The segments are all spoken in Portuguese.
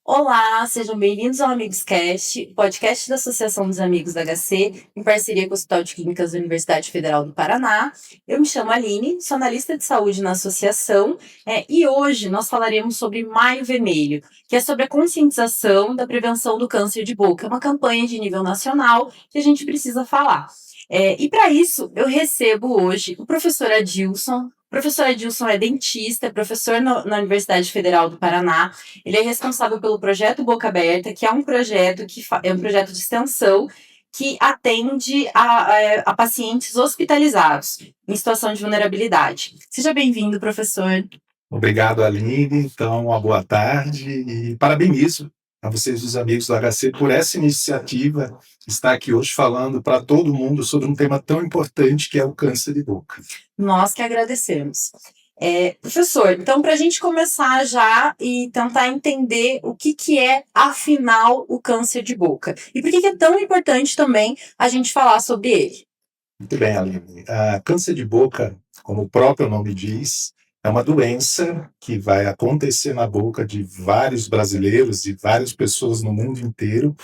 Olá, sejam bem-vindos ao Amigos Cast, podcast da Associação dos Amigos da HC, em parceria com o Hospital de Clínicas da Universidade Federal do Paraná. Eu me chamo Aline, sou analista de saúde na associação, e hoje nós falaremos sobre Maio Vermelho, que é sobre a conscientização da prevenção do câncer de boca. É uma campanha de nível nacional que a gente precisa falar. E para isso, eu recebo hoje o professor Adilson. O professor Adilson é dentista, é professor na Universidade Federal do Paraná. Ele é responsável pelo projeto Boca Aberta, que é um projeto é um projeto de extensão que atende a pacientes hospitalizados em situação de vulnerabilidade. Seja bem-vindo, professor. Obrigado, Aline. Então, uma boa tarde e parabenizo a vocês, os amigos do HC, por essa iniciativa de estar aqui hoje falando para todo mundo sobre um tema tão importante que é o câncer de boca. Nós que agradecemos. Professor, então, para a gente começar já e tentar entender o que é, afinal, o câncer de boca. E por que é tão importante também a gente falar sobre ele? Muito bem, Aline. Câncer de boca, como o próprio nome diz, é uma doença que vai acontecer na boca de vários brasileiros e várias pessoas no mundo inteiro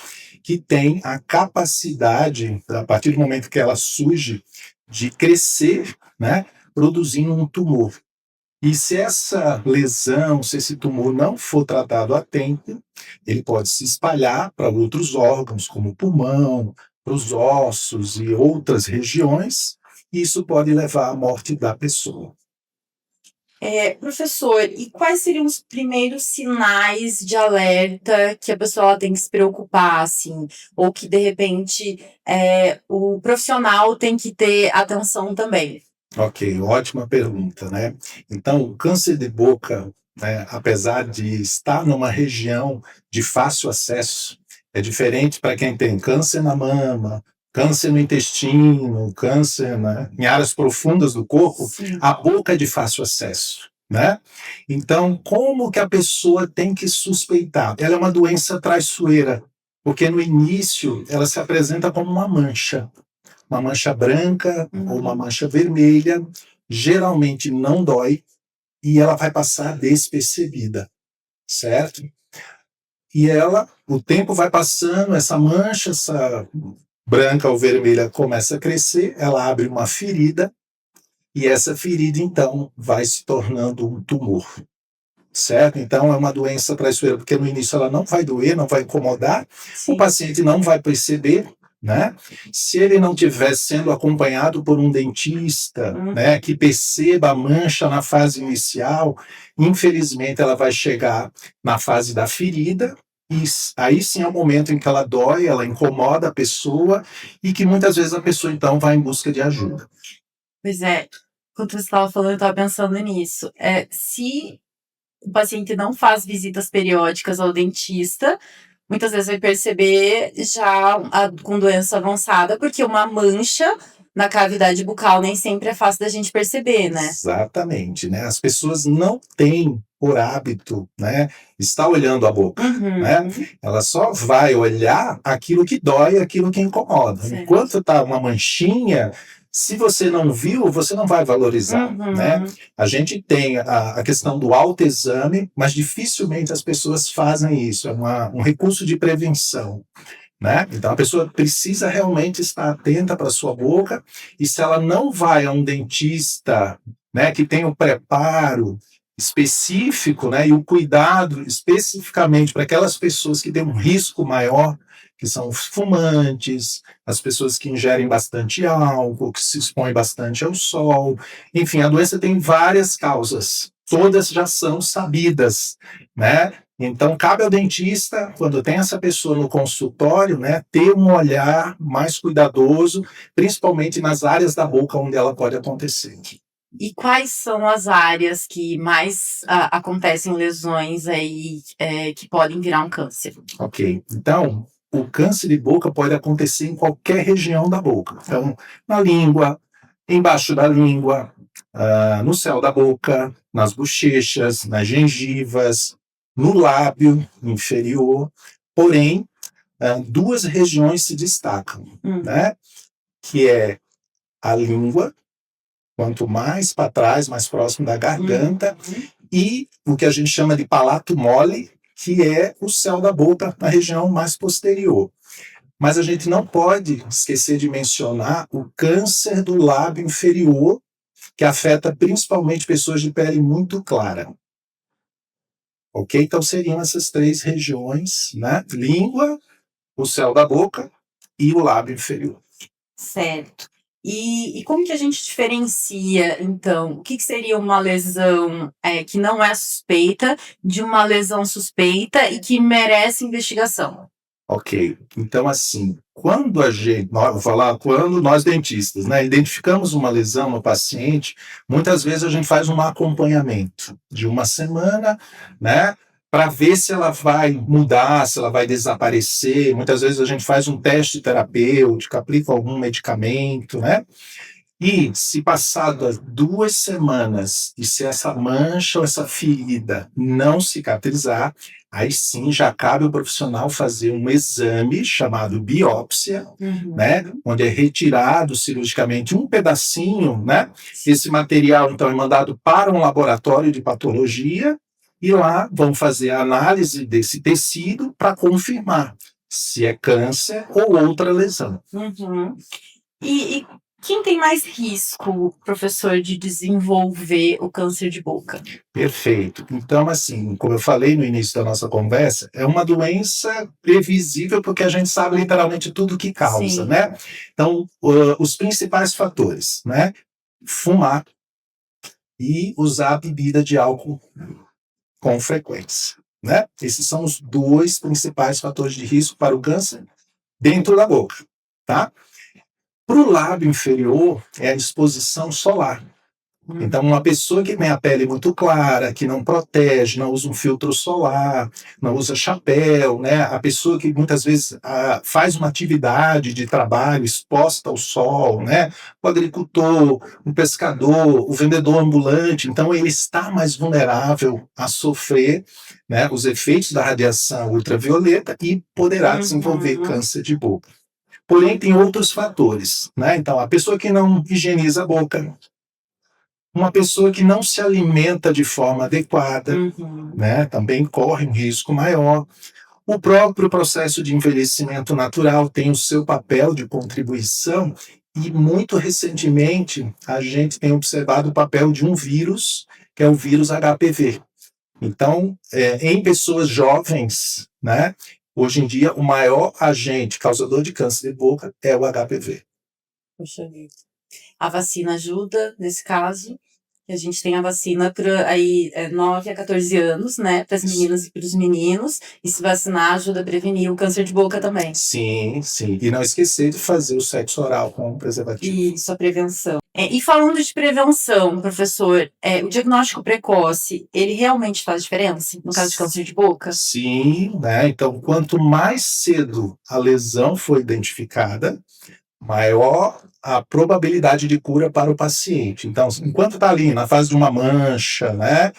que tem a capacidade, a partir do momento que ela surge, de crescer, né, produzindo um tumor. E se essa lesão, se esse tumor não for tratado a tempo, ele pode se espalhar para outros órgãos, como o pulmão, para os ossos e outras regiões, e isso pode levar à morte da pessoa. Professor, e quais seriam os primeiros sinais de alerta que a pessoa tem que se preocupar, assim, ou que de repente o profissional tem que ter atenção também? Ok, ótima pergunta, né? Então, o câncer de boca, né, apesar de estar numa região de fácil acesso, é diferente para quem tem câncer na mama, câncer no intestino, câncer, né, em áreas profundas do corpo. Sim. A boca é de fácil acesso, né? Então, como que a pessoa tem que suspeitar? Ela é uma doença traiçoeira, porque no início ela se apresenta como uma mancha branca ou uma mancha vermelha, geralmente não dói e ela vai passar despercebida, certo? E o tempo vai passando, essa mancha, essa branca ou vermelha começa a crescer, ela abre uma ferida e essa ferida então vai se tornando um tumor, certo? Então é uma doença traiçoeira, porque no início ela não vai doer, não vai incomodar, Sim. o paciente não vai perceber, né? Se ele não estiver sendo acompanhado por um dentista, né, que perceba a mancha na fase inicial, infelizmente ela vai chegar na fase da ferida, e aí sim é o momento em que ela dói, ela incomoda a pessoa, e que muitas vezes a pessoa então vai em busca de ajuda. Pois é, quando você estava falando, eu estava pensando nisso. Se o paciente não faz visitas periódicas ao dentista, muitas vezes vai perceber já com doença avançada, porque uma mancha na cavidade bucal nem sempre é fácil da gente perceber, né? Exatamente, né? As pessoas não têm por hábito, né, estar olhando a boca, né? Ela só vai olhar aquilo que dói, aquilo que incomoda. Certo. Enquanto tá uma manchinha, se você não viu, você não vai valorizar, né? A gente tem a questão do autoexame, mas dificilmente as pessoas fazem isso. É um recurso de prevenção, né? Então a pessoa precisa realmente estar atenta para a sua boca, e se ela não vai a um dentista, né, que tem o preparo específico, né, e o cuidado especificamente para aquelas pessoas que têm um risco maior, que são os fumantes, as pessoas que ingerem bastante álcool, que se expõem bastante ao sol, enfim, a doença tem várias causas, todas já são sabidas, né? Então, cabe ao dentista, quando tem essa pessoa no consultório, né, ter um olhar mais cuidadoso, principalmente nas áreas da boca onde ela pode acontecer. E quais são as áreas que mais acontecem lesões aí que podem virar um câncer? Ok, então, o câncer de boca pode acontecer em qualquer região da boca. Então, na língua, embaixo da língua, no céu da boca, nas bochechas, nas gengivas, no lábio inferior. Porém, duas regiões se destacam, né? Que é a língua, quanto mais para trás, mais próximo da garganta, e o que a gente chama de palato mole, que é o céu da boca, na região mais posterior. Mas a gente não pode esquecer de mencionar o câncer do lábio inferior, que afeta principalmente pessoas de pele muito clara. Ok? Então seriam essas 3 regiões, né? Língua, o céu da boca e o lábio inferior. Certo. E como que a gente diferencia, então, o que seria uma lesão que não é suspeita de uma lesão suspeita e que merece investigação? Ok, então assim, vou falar quando nós dentistas, né, identificamos uma lesão no paciente, muitas vezes a gente faz um acompanhamento de uma semana, né, para ver se ela vai mudar, se ela vai desaparecer. Muitas vezes a gente faz um teste terapêutico, aplica algum medicamento, né? E se passadas 2 semanas e se essa mancha ou essa ferida não cicatrizar, aí sim já cabe ao profissional fazer um exame chamado biópsia, né, onde é retirado cirurgicamente um pedacinho, né? Esse material então é mandado para um laboratório de patologia e lá vão fazer a análise desse tecido para confirmar se é câncer ou outra lesão. Uhum. E quem tem mais risco, professor, de desenvolver o câncer de boca? Perfeito. Então, assim, como eu falei no início da nossa conversa, é uma doença previsível porque a gente sabe literalmente tudo o que causa, Sim. né? Então, os principais fatores, né? Fumar e usar bebida de álcool com frequência, né? Esses são os 2 principais fatores de risco para o câncer dentro da boca, tá? Para o lábio inferior é a exposição solar. Então, uma pessoa que tem a pele muito clara, que não protege, não usa um filtro solar, não usa chapéu, né? A pessoa que muitas vezes faz uma atividade de trabalho exposta ao sol, né? O agricultor, o pescador, o vendedor ambulante, então ele está mais vulnerável a sofrer, né, os efeitos da radiação ultravioleta e poderá desenvolver câncer de boca. Porém, tem outros fatores, né? Então, a pessoa que não higieniza a boca, uma pessoa que não se alimenta de forma adequada, né, também corre um risco maior. O próprio processo de envelhecimento natural tem o seu papel de contribuição e, muito recentemente, a gente tem observado o papel de um vírus, que é o vírus HPV. Então, em pessoas jovens, né, hoje em dia, o maior agente causador de câncer de boca é o HPV. Poxa vida. A vacina ajuda nesse caso. A gente tem a vacina para aí 9 a 14 anos, né, para as meninas e para os meninos. E se vacinar ajuda a prevenir o câncer de boca também. Sim, sim. E não esquecer de fazer o sexo oral com preservativo. Isso, a prevenção. E falando de prevenção, professor, o diagnóstico precoce, ele realmente faz diferença no caso de câncer de boca? Sim, né? Então, quanto mais cedo a lesão for identificada, maior a probabilidade de cura para o paciente. Então, enquanto está ali na fase de uma mancha, né?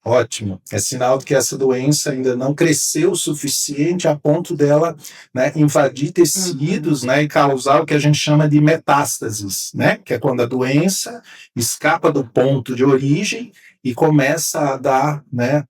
Ótimo. É sinal de que essa doença ainda não cresceu o suficiente a ponto dela, né, invadir tecidos, né, e causar o que a gente chama de metástases, né? Que é quando a doença escapa do ponto de origem e começa a dar, né,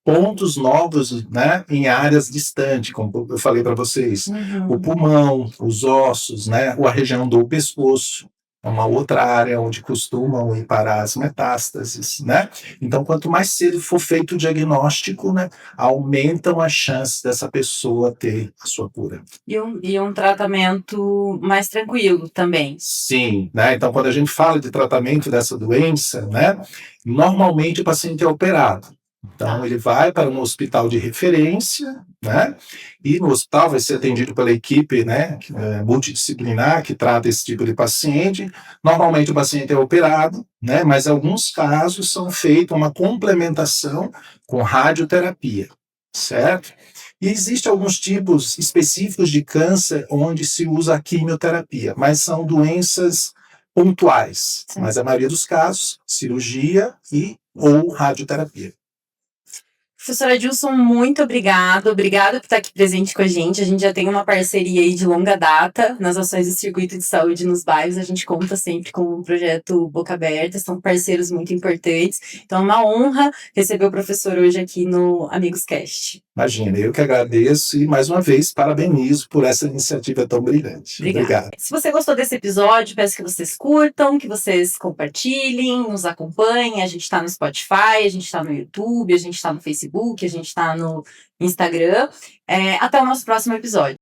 pontos novos, né, em áreas distantes, como eu falei para vocês, o pulmão, os ossos, né, a região do pescoço, é uma outra área onde costumam ir parar as metástases, né? Então, quanto mais cedo for feito o diagnóstico, né, aumentam as chances dessa pessoa ter a sua cura. E um tratamento mais tranquilo também. Sim, né? Então, quando a gente fala de tratamento dessa doença, né, normalmente o paciente é operado. Então, ele vai para um hospital de referência, né? E no hospital vai ser atendido pela equipe, né, multidisciplinar que trata esse tipo de paciente. Normalmente o paciente é operado, né? Mas em alguns casos são feita uma complementação com radioterapia, certo? E existem alguns tipos específicos de câncer onde se usa a quimioterapia, mas são doenças pontuais. Sim. Mas a maioria dos casos, cirurgia ou radioterapia. Professora Edilson, muito obrigada. Obrigada por estar aqui presente com a gente. A gente já tem uma parceria aí de longa data nas ações do Circuito de Saúde nos bairros. A gente conta sempre com o projeto Boca Aberta, são parceiros muito importantes. Então é uma honra receber o professor hoje aqui no Amigos Cast. Imagina, eu que agradeço e, mais uma vez, parabenizo por essa iniciativa tão brilhante. Obrigado. Se você gostou desse episódio, peço que vocês curtam, que vocês compartilhem, nos acompanhem. A gente está no Spotify, a gente está no YouTube, a gente está no Facebook, a gente está no Instagram. Até o nosso próximo episódio.